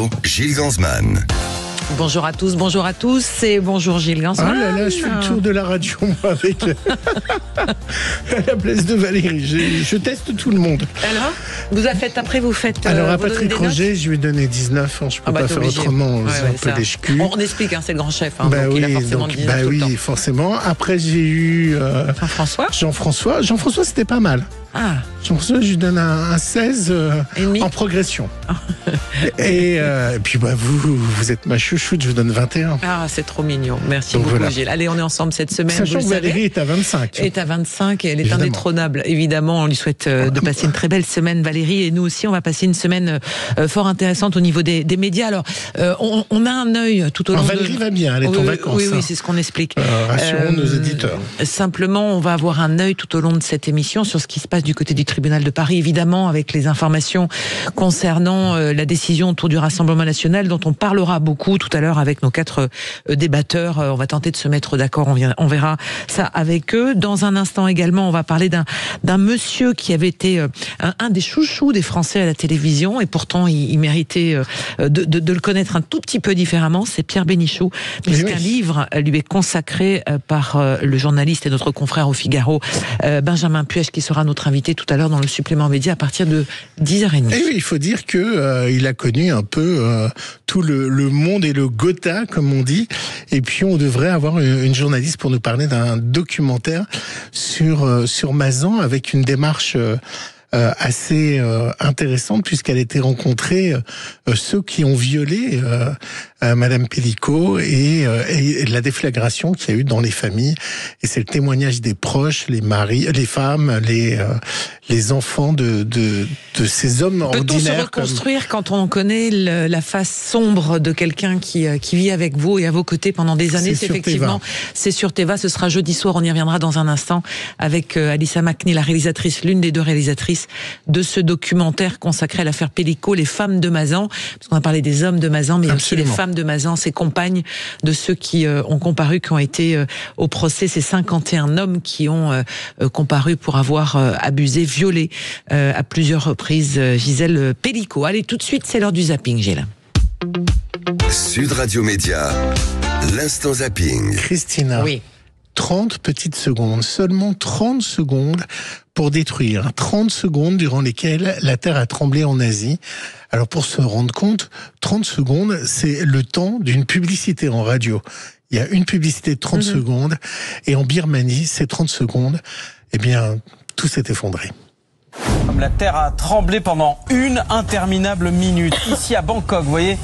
Figaro, Gilles Gansman. Bonjour à tous et bonjour Gilles Gansman. Ah là là, je fais le tour de la radio moi, avec la place de Valérie. Je teste tout le monde. Alors, vous faites. Alors à Patrick Roger, je lui ai donné 19. Je peux pas faire autrement. C'est un peu lèche-cul. On explique, c'est le grand chef. Donc il a forcément 19 tout le temps. Oui, forcément. Après, j'ai eu Jean-François, c'était pas mal. Ah. Jean-François, je lui donne un 16 en progression. et puis vous êtes ma chouchoute, je vous donne 21. Ah, c'est trop mignon. Merci beaucoup, voilà. Gilles. Allez, on est ensemble cette semaine. Sachant que Valérie est à 25. Est à 25 et elle est indétrônable. Évidemment, on lui souhaite de passer une très belle semaine, Valérie. Et nous aussi, on va passer une semaine fort intéressante au niveau des médias. Alors, on a un œil tout au long Valérie va bien, elle est en vacances. Oui, c'est ce qu'on explique. Rassurons nos éditeurs. Simplement, on va avoir un œil tout au long de cette émission sur ce qui se passe du côté du tribunal de Paris, évidemment, avec les informations concernant la décision autour du Rassemblement national, dont on parlera beaucoup tout à l'heure avec nos 4 débatteurs. On va tenter de se mettre d'accord, on verra ça avec eux. Dans un instant également, on va parler d'un monsieur qui avait été un des chouchous des Français à la télévision, et pourtant il méritait de le connaître un tout petit peu différemment. C'est Pierre Bénichou, puisqu'un livre lui est consacré par le journaliste et notre confrère au Figaro, Benjamin Puech, qui sera notre invité tout à l'heure dans le supplément média à partir de 10h30. Et oui, il faut dire que il a connu un peu tout le monde et le Gotha, comme on dit. Et puis on devrait avoir une journaliste pour nous parler d'un documentaire sur Mazan, avec une démarche assez intéressante, puisqu'elle a été rencontrer ceux qui ont violé Madame Pellicot et la déflagration qu'il y a eu dans les familles. Et c'est le témoignage des proches, les maris, les femmes, les enfants de ces hommes ordinaires. Peut-on se reconstruire quand on connaît la face sombre de quelqu'un qui vit avec vous et à vos côtés pendant des années? C'est effectivement, c'est sur Téva. Ce sera jeudi soir. On y reviendra dans un instant avec Alissa Macni, la réalisatrice, l'une des 2 réalisatrices de ce documentaire consacré à l'affaire Pellicot, les femmes de Mazan. Parce qu'on a parlé des hommes de Mazan, mais aussi les femmes de Mazan, ces compagnes de ceux qui ont comparu, qui ont été au procès, ces 51 hommes qui ont comparu pour avoir abusé, violé à plusieurs reprises Gisèle Pellicot. Allez, tout de suite, c'est l'heure du zapping, Gilles. Sud Radio Média, l'instant zapping. Christina. Oui. 30 petites secondes, seulement 30 secondes pour détruire. 30 secondes durant lesquelles la Terre a tremblé en Asie. Alors pour se rendre compte, 30 secondes, c'est le temps d'une publicité en radio. Il y a une publicité de 30 secondes, et en Birmanie, ces 30 secondes, eh bien, tout s'est effondré. La terre a tremblé pendant une interminable minute. Ici à Bangkok, vous voyez,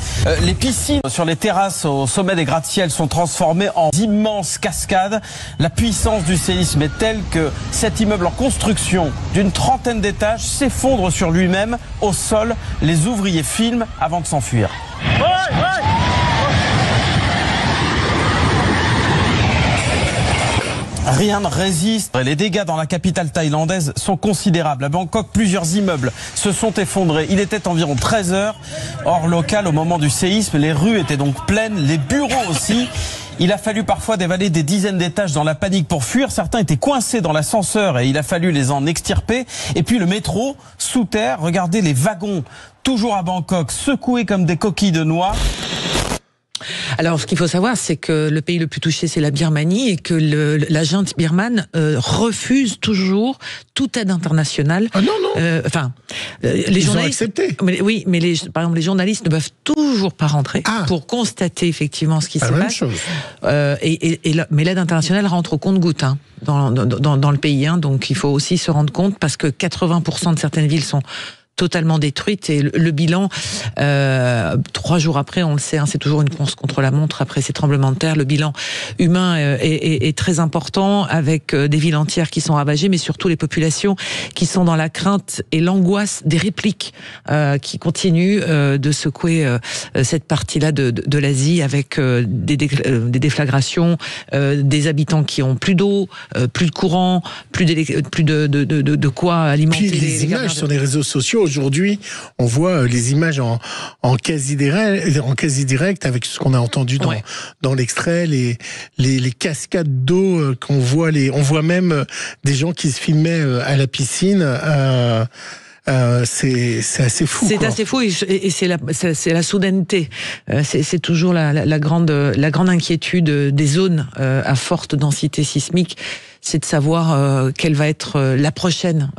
les piscines sur les terrasses au sommet des gratte-ciel sont transformées en immenses cascades. La puissance du séisme est telle que cet immeuble en construction d'une 30aine d'étages s'effondre sur lui-même au sol. Les ouvriers filment avant de s'enfuir. Rien ne résiste. Les dégâts dans la capitale thaïlandaise sont considérables. À Bangkok, plusieurs immeubles se sont effondrés. Il était environ 13h, heure locale au moment du séisme. Les rues étaient donc pleines, les bureaux aussi. Il a fallu parfois dévaler des dizaines d'étages dans la panique pour fuir. Certains étaient coincés dans l'ascenseur et il a fallu les en extirper. Et puis le métro, sous terre, regardez les wagons, toujours à Bangkok, secoués comme des coquilles de noix. Alors, ce qu'il faut savoir, c'est que le pays le plus touché, c'est la Birmanie, et que la junte birmane refuse toujours toute aide internationale. Ah non, non. Les journalistes ont accepté. Oui, mais par exemple, les journalistes ne peuvent toujours pas rentrer pour constater effectivement ce qui se passe. Même chose. Mais l'aide internationale rentre au compte-gouttes dans le pays. Donc, il faut aussi se rendre compte, parce que 80% de certaines villes sont totalement détruite, et le bilan 3 jours après, on le sait, c'est toujours une course contre la montre après ces tremblements de terre. Le bilan humain est très important, avec des villes entières qui sont ravagées, mais surtout les populations qui sont dans la crainte et l'angoisse des répliques qui continuent de secouer cette partie-là de l'Asie, avec des déflagrations, des habitants qui ont plus d'eau, plus de courant, plus de quoi alimenter. Puis les images sur les réseaux sociaux. Aujourd'hui, on voit les images en quasi direct avec ce qu'on a entendu dans l'extrait, les cascades d'eau qu'on voit, on voit même des gens qui se filmaient à la piscine. c'est assez fou. C'est assez fou et c'est la soudaineté. C'est toujours la grande inquiétude des zones à forte densité sismique. C'est de savoir quelle va être la prochaine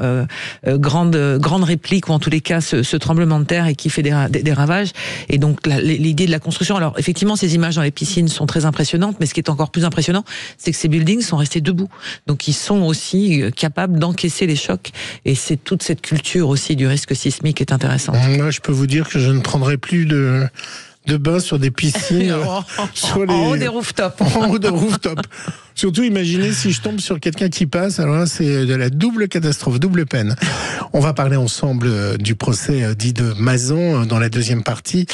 grande réplique, ou en tous les cas ce tremblement de terre, et qui fait des ravages. Et donc l'idée de la construction. Alors effectivement, ces images dans les piscines sont très impressionnantes, mais ce qui est encore plus impressionnant, c'est que ces buildings sont restés debout. Donc ils sont aussi capables d'encaisser les chocs. Et c'est toute cette culture aussi du risque sismique qui est intéressante. Moi, je peux vous dire que je ne prendrai plus de bains sur des piscines, en haut des rooftops. En haut des rooftops. Surtout, imaginez si je tombe sur quelqu'un qui passe. Alors là, c'est de la double catastrophe, double peine. On va parler ensemble du procès dit de Mazan dans la deuxième partie,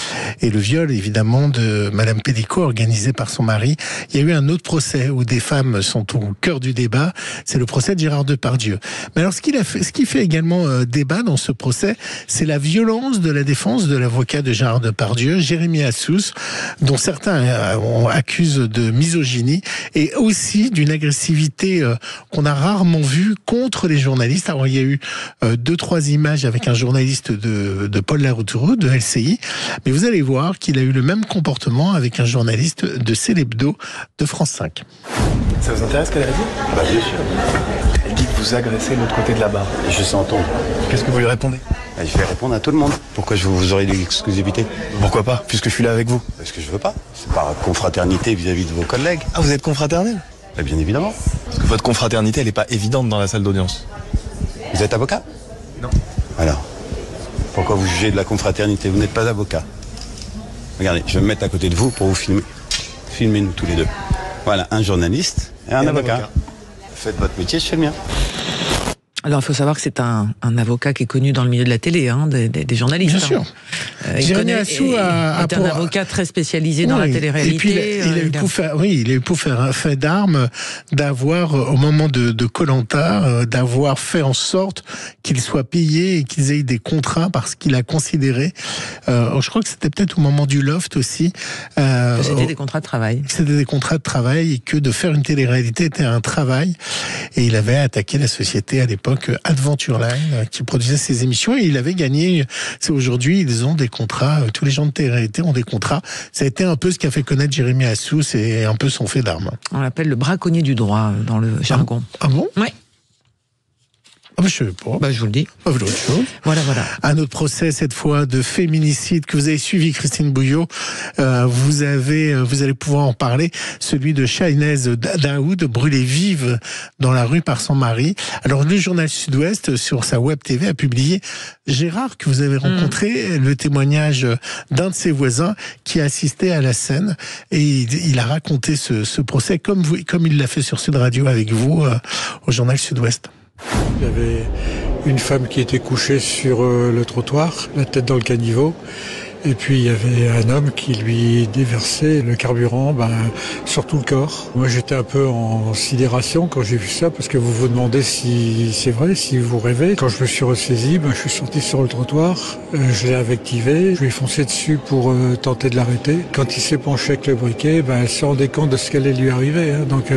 et le viol, évidemment, de Madame Pénicaud, organisé par son mari. Il y a eu un autre procès où des femmes sont au cœur du débat. C'est le procès de Gérard Depardieu. Mais alors, ce qui fait également débat dans ce procès, c'est la violence de la défense de l'avocat de Gérard Depardieu, Jérémy Assous, dont certains accusent de misogynie, et aussi d'une agressivité qu'on a rarement vue contre les journalistes. Alors, il y a eu 2-3 images avec un journaliste de Paul Laroutourou, de LCI, mais vous allez voir qu'il a eu le même comportement avec un journaliste de Célébdo de France 5. Ça vous intéresse qu'elle a dit ? Bah bien sûr. Elle dit que vous agressez l'autre côté de la barre. Je sais entendre. Qu'est-ce que vous lui répondez ? Je vais répondre à tout le monde. Pourquoi vous aurez de l'exclusivité ? Pourquoi pas, puisque je suis là avec vous ? Parce que je veux pas. C'est par confraternité vis-à-vis de vos collègues. Ah, vous êtes confraternel ? Bah, bien évidemment. Parce que votre confraternité, elle n'est pas évidente dans la salle d'audience. Vous êtes avocat ? Non. Alors, pourquoi vous jugez de la confraternité ? Vous n'êtes pas avocat. Regardez, je vais me mettre à côté de vous pour vous filmer. Filmez-nous tous les deux. Voilà, un journaliste et un avocat. Faites votre métier, je fais le mien. Alors, il faut savoir que c'est un avocat qui est connu dans le milieu de la télé, des journalistes. Bien sûr. Jérémy Assous est un avocat très spécialisé dans la télé-réalité. Et puis, il a eu pour faire un fait d'armes, d'avoir, au moment de Koh-Lanta, d'avoir fait en sorte qu'ils soient payés et qu'ils aient des contrats parce qu'il a considéré, je crois que c'était peut-être au moment du Loft aussi. C'était des contrats de travail. C'était des contrats de travail, et que de faire une télé-réalité était un travail. Et il avait attaqué la société à l'époque Adventure Line, qui produisait ces émissions, et il avait gagné. C'est aujourd'hui, ils ont des contrats, tous les gens de télé-réalité ont des contrats. Ça a été un peu ce qui a fait connaître Jérémy Assous, et un peu son fait d'armes. On l'appelle le braconnier du droit dans le jargon. Ah bon ? Oui. Ah bah, je sais pas. Bah, je vous le dis. Pas autre chose. Voilà. Un autre procès, cette fois, de féminicide que vous avez suivi, Christine Bouillot. Vous allez pouvoir en parler. Celui de Shahnaz Daoud, brûlée vive dans la rue par son mari. Alors, le journal Sud-Ouest, sur sa web TV, a publié Gérard, que vous avez rencontré, le témoignage d'un de ses voisins qui a assisté à la scène. Et il a raconté ce procès comme il l'a fait sur Sud Radio avec vous, au journal Sud-Ouest. Il y avait une femme qui était couchée sur le trottoir, la tête dans le caniveau. Et puis il y avait un homme qui lui déversait le carburant sur tout le corps. Moi j'étais un peu en sidération quand j'ai vu ça, parce que vous vous demandez si c'est vrai, si vous rêvez. Quand je me suis ressaisi, je suis sorti sur le trottoir, je l'ai invectivé, je lui ai foncé dessus pour tenter de l'arrêter. Quand il s'est penché avec le briquet, elle se rendait compte de ce qu'allait lui arriver. Donc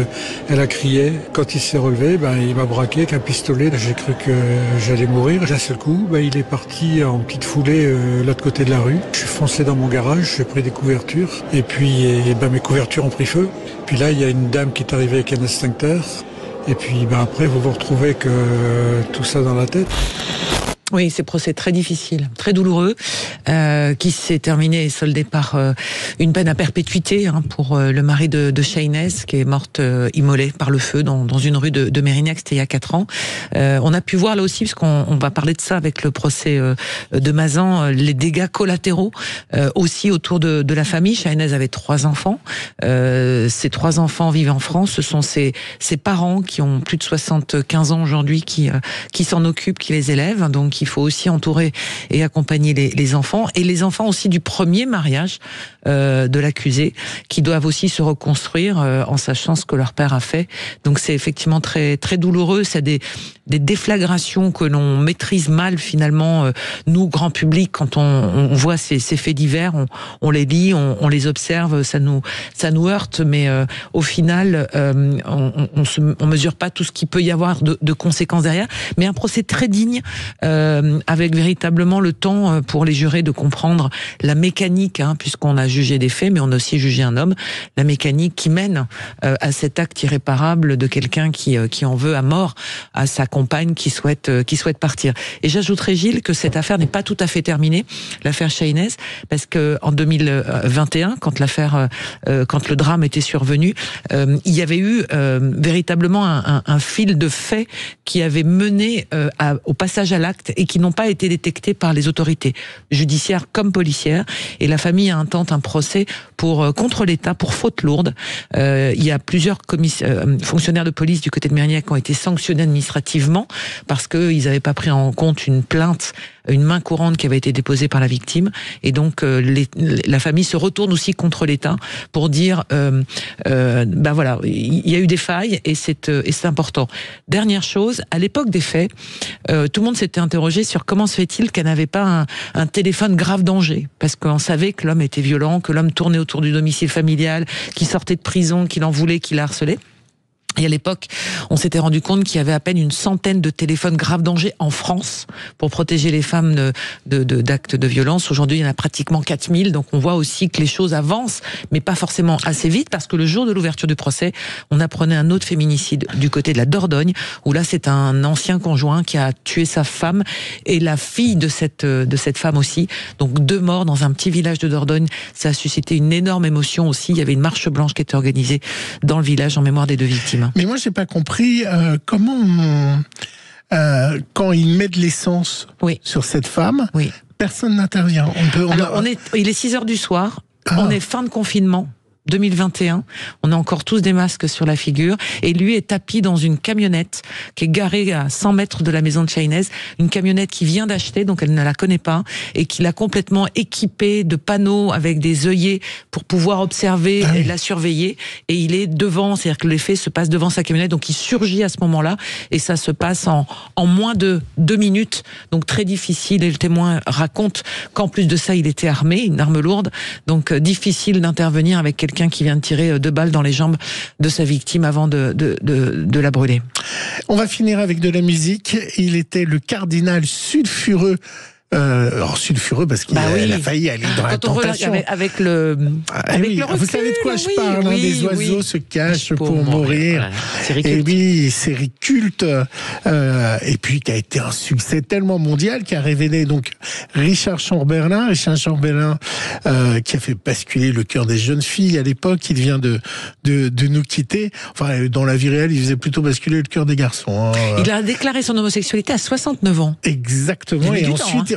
elle a crié. Quand il s'est relevé, il m'a braqué avec un pistolet. J'ai cru que j'allais mourir. D'un seul coup, il est parti en petite foulée l'autre côté de la rue. Je suis foncé dans mon garage, j'ai pris des couvertures, et puis mes couvertures ont pris feu. Puis là, il y a une dame qui est arrivée avec un extincteur, et puis après, vous vous retrouvez que tout ça dans la tête. Oui, c'est procès très difficile, très douloureux, qui s'est terminé et soldé par une peine à perpétuité pour le mari de Shahnaz, qui est morte immolée par le feu dans une rue de Mérignac, c'était il y a 4 ans. On a pu voir là aussi, puisqu'on va parler de ça avec le procès de Mazan, les dégâts collatéraux aussi autour de la famille. Shahnaz avait 3 enfants. Ces 3 enfants vivent en France. Ce sont ses parents qui ont plus de 75 ans aujourd'hui qui s'en occupent, qui les élèvent. Donc il faut aussi entourer et accompagner les enfants. enfants et les enfants aussi du premier mariage de l'accusé, qui doivent aussi se reconstruire en sachant ce que leur père a fait. Donc c'est effectivement très très douloureux. C'est des déflagrations que l'on maîtrise mal finalement, nous grand public, quand on voit ces faits divers, on les lit, on les observe, ça nous heurte, mais au final on mesure pas tout ce qu'il peut y avoir de conséquences derrière. Mais un procès très digne, avec véritablement le temps pour les jurés de comprendre la mécanique, puisqu'on a jugé des faits, mais on a aussi jugé un homme, la mécanique qui mène à cet acte irréparable de quelqu'un qui en veut à mort à sa compagne qui souhaite partir. Et j'ajouterais, Gilles, que cette affaire n'est pas tout à fait terminée, l'affaire Chahinez, parce que en 2021, quand le drame était survenu, il y avait eu véritablement un fil de faits qui avait mené au passage à l'acte et qui n'ont pas été détectés par les autorités judiciaires comme policières. Et la famille intente un procès contre l'État pour faute lourde. Il y a plusieurs fonctionnaires de police du côté de Mérignac qui ont été sanctionnés administrativement parce qu'ils n'avaient pas pris en compte une main courante qui avait été déposée par la victime. Et donc la famille se retourne aussi contre l'État pour dire voilà, il y a eu des failles et c'est important. Dernière chose, à l'époque des faits, tout le monde s'était interrogé sur comment se fait-il qu'elle n'avait pas un téléphone grave danger, parce qu'on savait que l'homme était violent, que l'homme tournait autour du domicile familial, qu'il sortait de prison, qu'il en voulait, qu'il la harcelait. Et à l'époque, on s'était rendu compte qu'il y avait à peine une centaine de téléphones grave danger en France pour protéger les femmes d'actes de violence. Aujourd'hui, il y en a pratiquement 4000. Donc on voit aussi que les choses avancent, mais pas forcément assez vite, parce que le jour de l'ouverture du procès, on apprenait un autre féminicide du côté de la Dordogne, où là c'est un ancien conjoint qui a tué sa femme et la fille de cette femme aussi. Donc 2 morts dans un petit village de Dordogne. Ça a suscité une énorme émotion aussi. Il y avait une marche blanche qui était organisée dans le village en mémoire des 2 victimes. Mais moi, j'ai pas compris comment quand ils mettent l'essence sur cette femme, personne n'intervient. Il est 6h du soir, on est fin de confinement. 2021, on a encore tous des masques sur la figure, et lui est tapis dans une camionnette qui est garée à 100 mètres de la maison de Chahinez, une camionnette qu'il vient d'acheter, donc elle ne la connaît pas, et qu'il a complètement équipée de panneaux avec des œillets pour pouvoir observer et la surveiller, et il est devant, c'est-à-dire que les faits se passent devant sa camionnette, donc il surgit à ce moment-là, et ça se passe en moins de 2 minutes, donc très difficile, et le témoin raconte qu'en plus de ça, il était armé, une arme lourde, donc difficile d'intervenir avec quelqu'un qui vient de tirer 2 balles dans les jambes de sa victime avant de la brûler. On va finir avec de la musique. Il était le cardinal sulfureux. Sulfureux parce qu'il a failli aller dans la tentation. Avec le recul, vous savez de quoi je parle, des oiseaux se cachent pour mourir. Et oui, série culte, et puis qui a été un succès tellement mondial, qui a révélé donc Richard Chamberlain, qui a fait basculer le cœur des jeunes filles à l'époque. Il vient de nous quitter. Enfin, dans la vie réelle, il faisait plutôt basculer le cœur des garçons. Il a déclaré son homosexualité à 69 ans. Exactement. Et ensuite,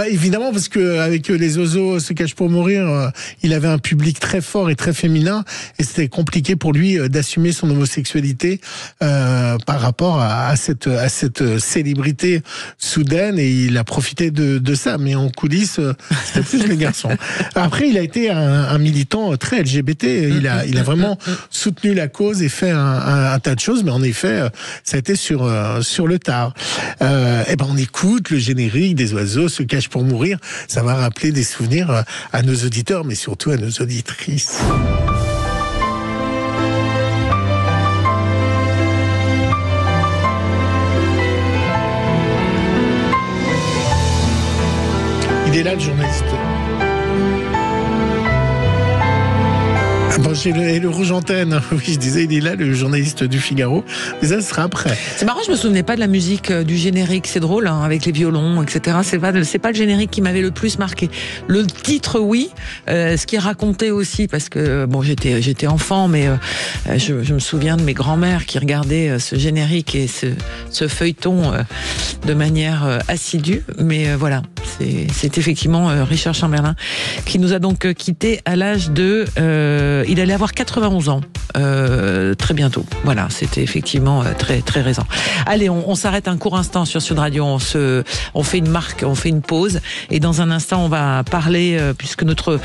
évidemment, parce que avec les oiseaux se cachent pour mourir, il avait un public très fort et très féminin, et c'était compliqué pour lui d'assumer son homosexualité par rapport à cette célébrité soudaine, et il a profité de ça. Mais en coulisses, c'était plus les garçons. Après, il a été un militant très LGBT. Il a vraiment soutenu la cause et fait un tas de choses. Mais en effet, ça a été sur le tard. On écoute le générique des oiseaux se cachent pour mourir. Ça va rappeler des souvenirs à nos auditeurs, mais surtout à nos auditrices. Il est là, le journaliste. J'ai le rouge antenne. Oui, je disais, il est là, le journaliste du Figaro. Mais ça sera après. C'est marrant, je me souvenais pas de la musique du générique. C'est drôle, avec les violons, etc. C'est pas le générique qui m'avait le plus marqué. Le titre, oui. Ce qui est raconté aussi, parce que j'étais enfant, mais je me souviens de mes grands-mères qui regardaient ce générique et ce feuilleton de manière assidue. Mais voilà, c'est effectivement Richard Chamberlain qui nous a donc quittés à l'âge de. Il il allait avoir 91 ans très bientôt. Voilà, c'était effectivement très très récent. Allez, on s'arrête un court instant sur Sud Radio. On fait une marque, on fait une pause, et dans un instant, on va parler, puisque notre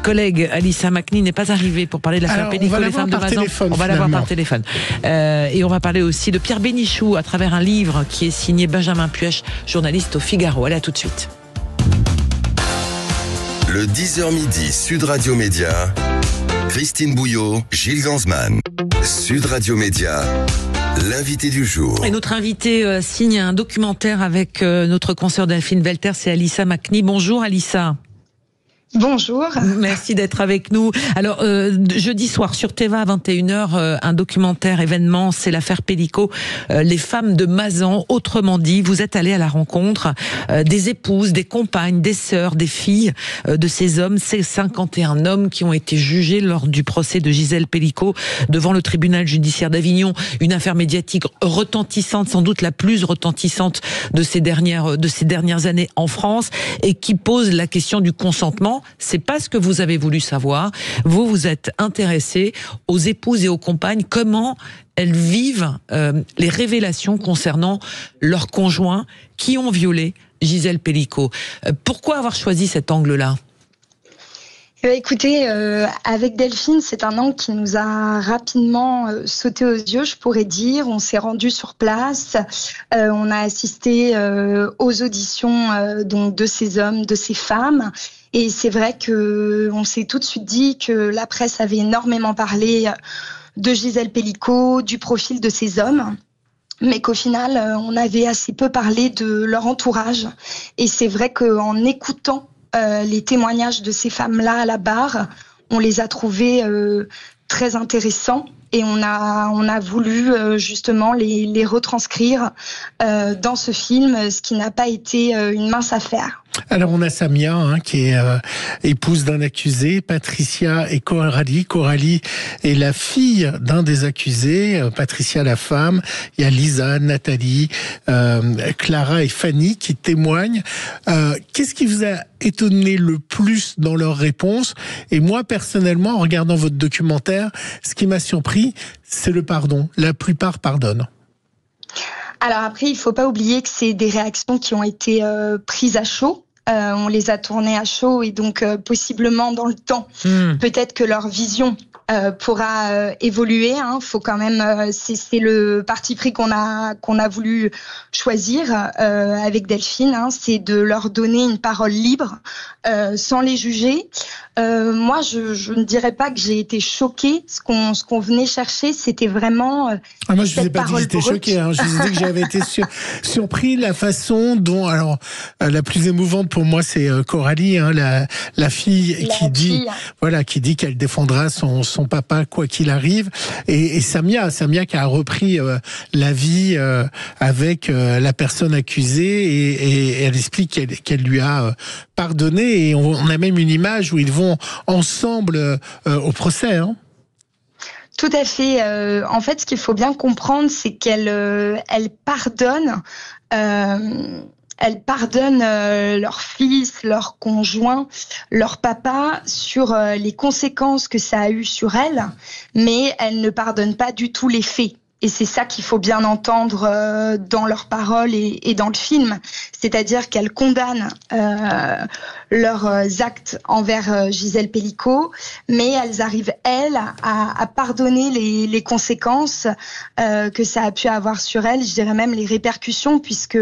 collègue Alissa Macni n'est pas arrivée pour parler de l'affaire Pellico, les femmes de Mazan. On va l'avoir par téléphone. Et on va parler aussi de Pierre Bénichou à travers un livre qui est signé Benjamin Puech, journaliste au Figaro. Allez, à tout de suite. Le 10h midi, Sud Radio Média. Christine Bouillot, Gilles Gansman. Sud Radio Média, l'invité du jour. Et notre invité signe un documentaire avec notre consoeur Delphine Welter, c'est Alissa Macni. Bonjour Alissa. Bonjour. Merci d'être avec nous. Alors, jeudi soir sur Téva à 21h, un documentaire événement, c'est l'affaire Pellico, les femmes de Mazan. Autrement dit, vous êtes allés à la rencontre des épouses, des compagnes, des sœurs, des filles de ces hommes, ces 51 hommes qui ont été jugés lors du procès de Gisèle Pellico devant le tribunal judiciaire d'Avignon. Une affaire médiatique retentissante, sans doute la plus retentissante de ces dernières années en France, et qui pose la question du consentement. C'est pas ce que vous avez voulu savoir. Vous vous êtes intéressé aux épouses et aux compagnes, comment elles vivent les révélations concernant leurs conjoints qui ont violé Gisèle Pellico. Pourquoi avoir choisi cet angle-là ? Écoutez, avec Delphine, c'est un angle qui nous a rapidement sauté aux yeux, je pourrais dire. On s'est rendu sur place, on a assisté aux auditions donc de ces hommes, de ces femmes. Et c'est vrai que on s'est tout de suite dit que la presse avait énormément parlé de Gisèle Pellico, du profil de ces hommes, mais qu'au final, on avait assez peu parlé de leur entourage. Et c'est vrai qu'en écoutant les témoignages de ces femmes-là à la barre, on les a trouvés très intéressants. Et on a voulu justement les retranscrire dans ce film, ce qui n'a pas été une mince affaire. Alors on a Samia qui est épouse d'un accusé, Patricia et Coralie. Coralie est la fille d'un des accusés, Patricia la femme. Il y a Lisa, Nathalie, Clara et Fanny qui témoignent. Qu'est-ce qui vous a étonné le plus dans leurs réponses ? Et moi personnellement, en regardant votre documentaire, ce qui m'a surpris, c'est le pardon. La plupart pardonnent. Alors après, il faut pas oublier que c'est des réactions qui ont été prises à chaud. On les a tournées à chaud et donc possiblement dans le temps. Peut-être que leur vision pourra évoluer. Faut quand même, c'est le parti pris qu'on a voulu choisir avec Delphine. C'est de leur donner une parole libre, sans les juger. Moi, je ne dirais pas que j'ai été choquée. Ce qu'on venait chercher, c'était vraiment moi, je vous ai pas dit que j'étais choquée. Je vous ai dit que j'avais été surpris la façon dont. Alors, la plus émouvante pour moi, c'est Coralie, la fille qui dit qu'elle défendra son papa quoi qu'il arrive, et Samia qui a repris la vie avec la personne accusée, et elle explique qu'elle lui a pardonné, et on a même une image où ils vont ensemble au procès. Tout à fait. En fait, ce qu'il faut bien comprendre, c'est qu'elle pardonne. Elle pardonne leur fils, leur conjoint, leur papa sur les conséquences que ça a eu sur elle, mais elle ne pardonne pas du tout les faits. Et c'est ça qu'il faut bien entendre dans leurs paroles et dans le film. C'est-à-dire qu'elles condamnent leurs actes envers Gisèle Pellico, mais elles arrivent, elles, à pardonner les conséquences que ça a pu avoir sur elles, je dirais même les répercussions, puisque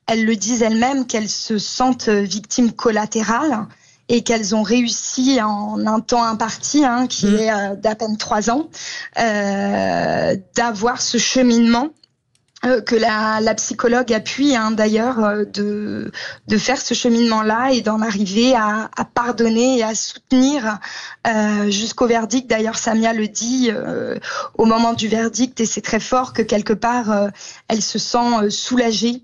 elles le disent elles-mêmes, qu'elles se sentent victimes collatérales, et qu'elles ont réussi en un temps imparti, qui est d'à peine 3 ans, d'avoir ce cheminement que la psychologue appuie d'ailleurs, de faire ce cheminement-là et d'en arriver à pardonner et à soutenir jusqu'au verdict. D'ailleurs, Samia le dit au moment du verdict, et c'est très fort, que quelque part, elle se sent soulagée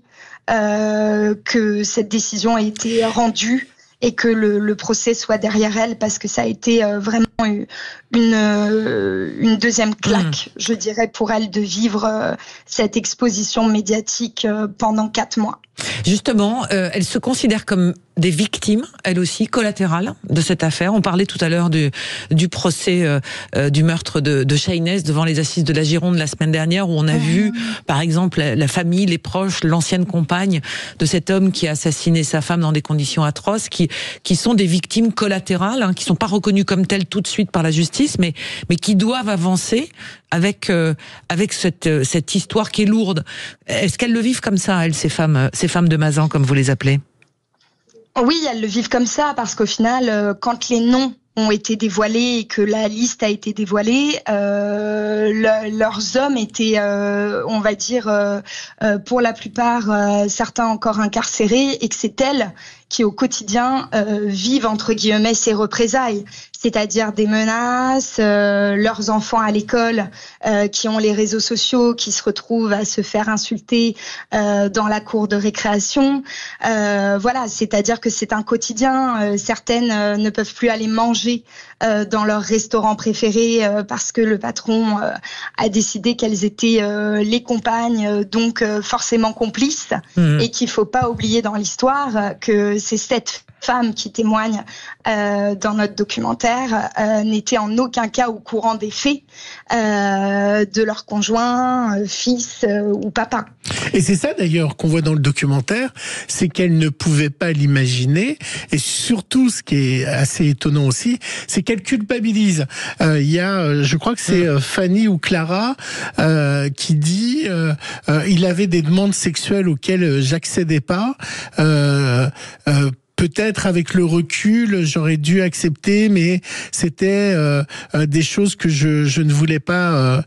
que cette décision ait été rendue, et que le procès soit derrière elle, parce que ça a été vraiment une deuxième claque, je dirais, pour elle, de vivre cette exposition médiatique pendant 4 mois. Justement, elle se considère comme des victimes, elles aussi, collatérales de cette affaire. On parlait tout à l'heure du procès du meurtre de Chahinez devant les assises de la Gironde la semaine dernière, où on a vu, par exemple, la famille, les proches, l'ancienne compagne de cet homme qui a assassiné sa femme dans des conditions atroces, qui sont des victimes collatérales, hein, qui sont pas reconnues comme telles tout de suite par la justice, mais qui doivent avancer avec cette histoire qui est lourde. Est-ce qu'elles le vivent comme ça, elles, ces femmes de Mazan, comme vous les appelez? Oui, elles le vivent comme ça, parce qu'au final, quand les noms ont été dévoilés et que la liste a été dévoilée, leurs hommes étaient, on va dire, pour la plupart, certains encore incarcérés, et que c'est elles qui au quotidien vivent entre guillemets ces représailles, c'est-à-dire des menaces, leurs enfants à l'école qui ont les réseaux sociaux, qui se retrouvent à se faire insulter dans la cour de récréation. Voilà, c'est-à-dire que c'est un quotidien. Certaines ne peuvent plus aller manger dans leur restaurant préféré parce que le patron a décidé qu'elles étaient les compagnes, donc forcément complices, et qu'il faut pas oublier dans l'histoire que c'est cette femmes qui témoignent dans notre documentaire n'étaient en aucun cas au courant des faits de leur conjoint, fils ou papa. Et c'est ça d'ailleurs qu'on voit dans le documentaire, c'est qu'elle ne pouvait pas l'imaginer, et surtout ce qui est assez étonnant aussi, c'est qu'elle culpabilise. Il y a, je crois que c'est Fanny ou Clara qui dit il avait des demandes sexuelles auxquelles j'accédais pas. Peut-être avec le recul, j'aurais dû accepter, mais c'était des choses que je ne voulais pas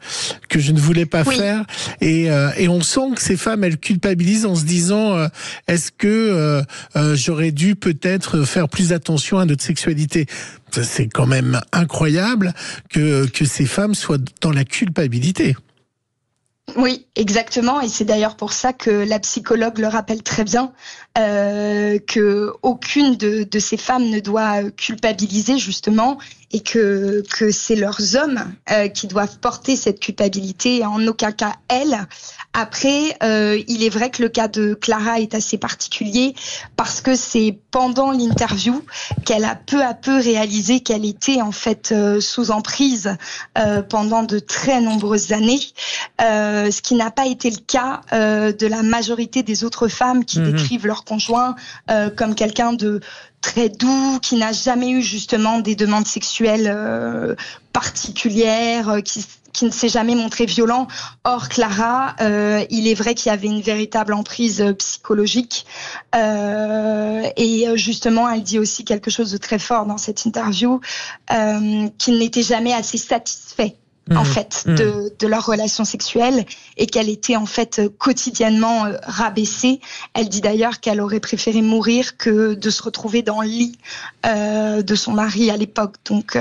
faire. Et on sent que ces femmes, elles culpabilisent en se disant est-ce que j'aurais dû peut-être faire plus attention à notre sexualité. C'est quand même incroyable que ces femmes soient dans la culpabilité. Oui, exactement, et c'est d'ailleurs pour ça que la psychologue le rappelle très bien, que aucune de ces femmes ne doit culpabiliser justement, et que c'est leurs hommes qui doivent porter cette culpabilité, et en aucun cas elles. Après, il est vrai que le cas de Clara est assez particulier parce que c'est pendant l'interview qu'elle a peu à peu réalisé qu'elle était en fait sous emprise pendant de très nombreuses années, ce qui n'a pas été le cas de la majorité des autres femmes qui décrivent leur conjoint comme quelqu'un de très doux, qui n'a jamais eu justement des demandes sexuelles particulières, qui ne s'est jamais montré violent. Or, Clara, il est vrai qu'il y avait une véritable emprise psychologique. Et justement, elle dit aussi quelque chose de très fort dans cette interview, qu'il n'était jamais assez satisfait en fait de leur relation sexuelle, et qu'elle était en fait quotidiennement rabaissée. Elle dit d'ailleurs qu'elle aurait préféré mourir que de se retrouver dans le lit de son mari à l'époque. Donc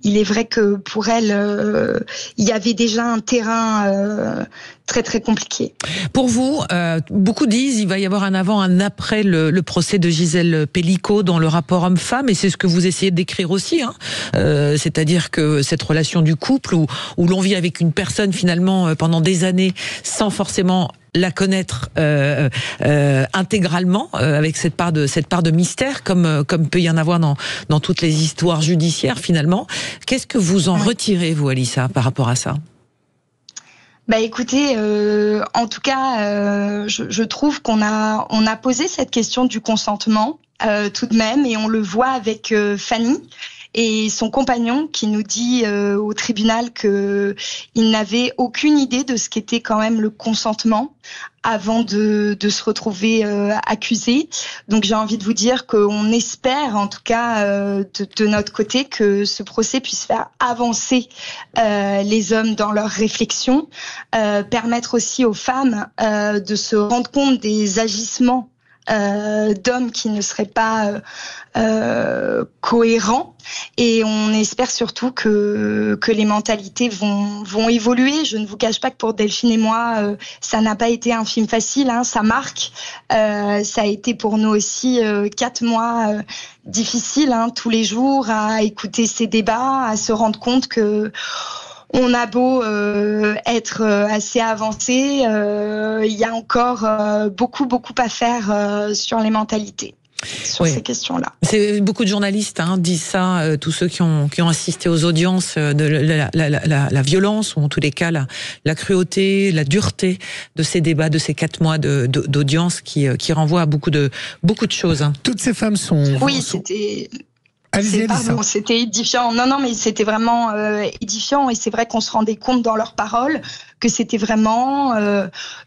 il est vrai que pour elle il y avait déjà un terrain très très compliqué. Pour vous, beaucoup disent il va y avoir un avant, un après le procès de Gisèle Pelicot dans le rapport homme-femme, et c'est ce que vous essayez de décrire aussi, hein. C'est-à-dire que cette relation du couple où l'on vit avec une personne finalement pendant des années sans forcément la connaître intégralement, avec cette part de mystère, comme peut y en avoir dans toutes les histoires judiciaires finalement. Qu'est-ce que vous en retirez, vous, Alissa, par rapport à ça? Bah écoutez, en tout cas, je trouve qu'on a posé cette question du consentement tout de même, et on le voit avec Fanny et son compagnon qui nous dit au tribunal que il n'avait aucune idée de ce qu'était quand même le consentement avant de se retrouver accusé. Donc j'ai envie de vous dire qu'on espère, en tout cas de notre côté, que ce procès puisse faire avancer les hommes dans leur réflexion, permettre aussi aux femmes de se rendre compte des agissements d'hommes qui ne seraient pas cohérents, et on espère surtout que les mentalités vont évoluer. Je ne vous cache pas que pour Delphine et moi, ça n'a pas été un film facile, hein, ça marque. Ça a été pour nous aussi 4 mois difficiles, hein, tous les jours à écouter ces débats, à se rendre compte que on a beau être assez avancé, il y a encore beaucoup à faire sur les mentalités. sur ces questions-là. C'est beaucoup de journalistes disent ça, tous ceux qui ont assisté aux audiences, de la violence, ou en tous les cas la cruauté, la dureté de ces débats, de ces 4 mois d'audience qui renvoient à beaucoup de choses. Toutes ces femmes sont... Oui, c'était... Allez-y, c'était édifiant. Non, mais c'était vraiment édifiant, et c'est vrai qu'on se rendait compte dans leurs paroles que c'était vraiment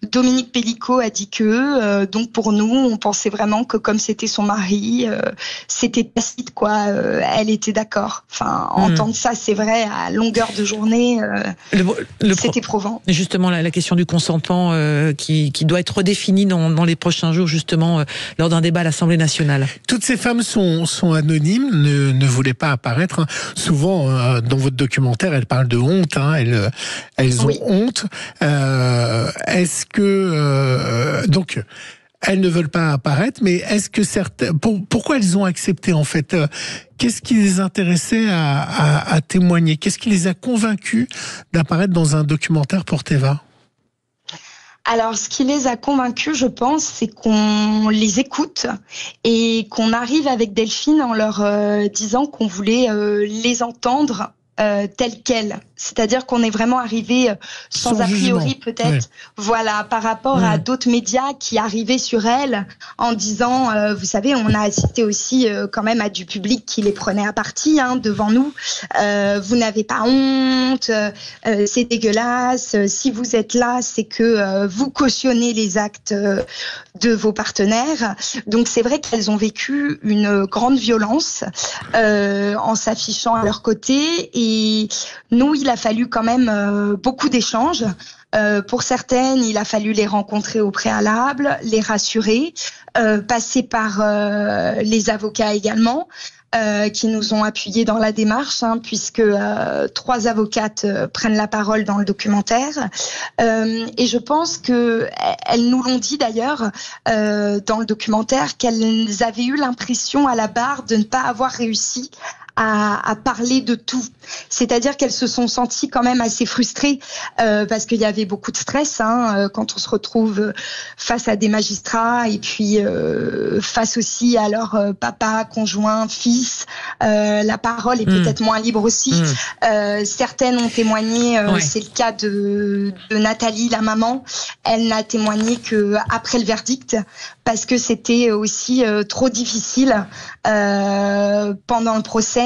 Dominique Pellicot a dit que donc pour nous on pensait vraiment que comme c'était son mari, c'était tacite quoi. Elle était d'accord. Enfin, entendre ça, c'est vrai, à longueur de journée, c'est éprouvant. Justement, la question du consentement qui doit être redéfinie dans les prochains jours, justement, lors d'un débat à l'Assemblée nationale. Toutes ces femmes sont anonymes, ne voulaient pas apparaître. Souvent, dans votre documentaire, elles parlent de honte. Elles ont honte. Est-ce que donc elles ne veulent pas apparaître, mais est-ce que pourquoi elles ont accepté en fait? Qu'est-ce qui les intéressait à témoigner? Qu'est-ce qui les a convaincus d'apparaître dans un documentaire pour Téva? Alors, ce qui les a convaincus, je pense, c'est qu'on les écoute et qu'on arrive avec Delphine en leur disant qu'on voulait les entendre telles quelles. C'est-à-dire qu'on est vraiment arrivé sans a priori peut-être, voilà, par rapport à d'autres médias qui arrivaient sur elles en disant, vous savez, on a assisté aussi quand même à du public qui les prenait à partie devant nous. Vous n'avez pas honte, c'est dégueulasse. Si vous êtes là, c'est que vous cautionnez les actes de vos partenaires. Donc c'est vrai qu'elles ont vécu une grande violence en s'affichant à leur côté, et nous, il a fallu quand même beaucoup d'échanges. Pour certaines, il a fallu les rencontrer au préalable, les rassurer, passer par les avocats également, qui nous ont appuyés dans la démarche, puisque 3 avocates prennent la parole dans le documentaire. Et je pense que elles nous l'ont dit d'ailleurs dans le documentaire, qu'elles avaient eu l'impression à la barre de ne pas avoir réussi à parler de tout. C'est-à-dire qu'elles se sont senties quand même assez frustrées parce qu'il y avait beaucoup de stress quand on se retrouve face à des magistrats et puis face aussi à leur papa, conjoint, fils. La parole est peut-être moins libre aussi. Certaines ont témoigné, c'est le cas de Nathalie, la maman. Elle n'a témoigné que après le verdict parce que c'était aussi trop difficile pendant le procès.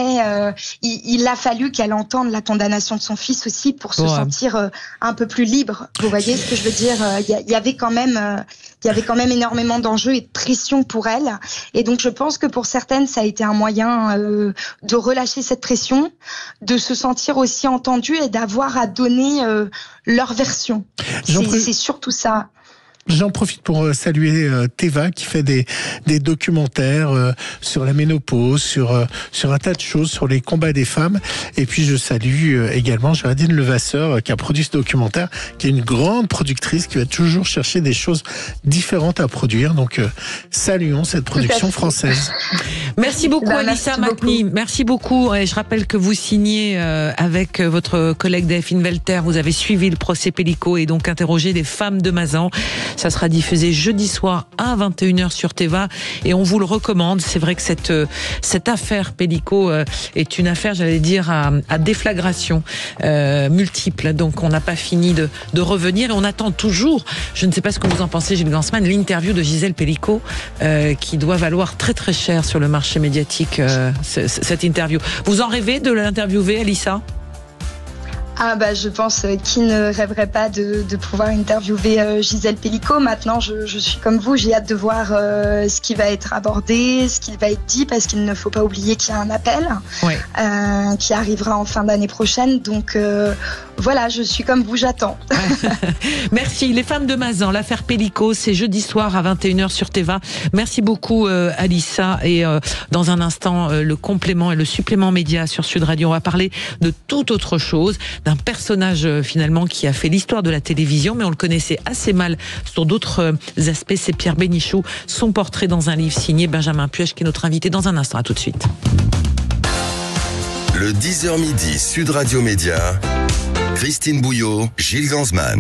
Il a fallu qu'elle entende la condamnation de son fils aussi pour se sentir un peu plus libre. Vous voyez ce que je veux dire? Il y avait quand même énormément d'enjeux et de pression pour elle. Et donc je pense que pour certaines, ça a été un moyen de relâcher cette pression, de se sentir aussi entendues et d'avoir à donner leur version. C'est surtout ça. J'en profite pour saluer Téva qui fait des documentaires sur la ménopause, sur un tas de choses, sur les combats des femmes. Et puis je salue également Géraldine Levasseur qui a produit ce documentaire, qui est une grande productrice qui va toujours chercher des choses différentes à produire. Donc saluons cette production française. Merci beaucoup Alissa Macni. Merci beaucoup. Et je rappelle que vous signez avec votre collègue Delphine Velter. Vous avez suivi le procès Pellicot et donc interrogé des femmes de Mazan. Ça sera diffusé jeudi soir à 21h sur Téva et on vous le recommande. C'est vrai que cette affaire Pellicot est une affaire, j'allais dire, à déflagration multiple. Donc on n'a pas fini de revenir et on attend toujours, je ne sais pas ce que vous en pensez Gilles Gansman, l'interview de Gisèle Pellicot qui doit valoir très très cher sur le marché médiatique, cette interview. Vous en rêvez de l'interviewer, Alissa ? Je pense qui ne rêverait pas de pouvoir interviewer Gisèle Pellicot. Maintenant, je suis comme vous, j'ai hâte de voir ce qui va être abordé, ce qui va être dit, parce qu'il ne faut pas oublier qu'il y a un appel qui arrivera en fin d'année prochaine. Donc voilà, je suis comme vous, j'attends. Merci. Les femmes de Mazan, l'affaire Pellicot, c'est jeudi soir à 21h sur Téva. Merci beaucoup Alissa. Et dans un instant, le complément et le supplément média sur Sud Radio. On va parler de toute autre chose, d'un personnage finalement qui a fait l'histoire de la télévision, mais on le connaissait assez mal sur d'autres aspects. C'est Pierre Bénichou, son portrait dans un livre signé Benjamin Puech, qui est notre invité dans un instant. À tout de suite. Le 10h midi Sud Radio Média, Christine Bouillot, Gilles Gansman.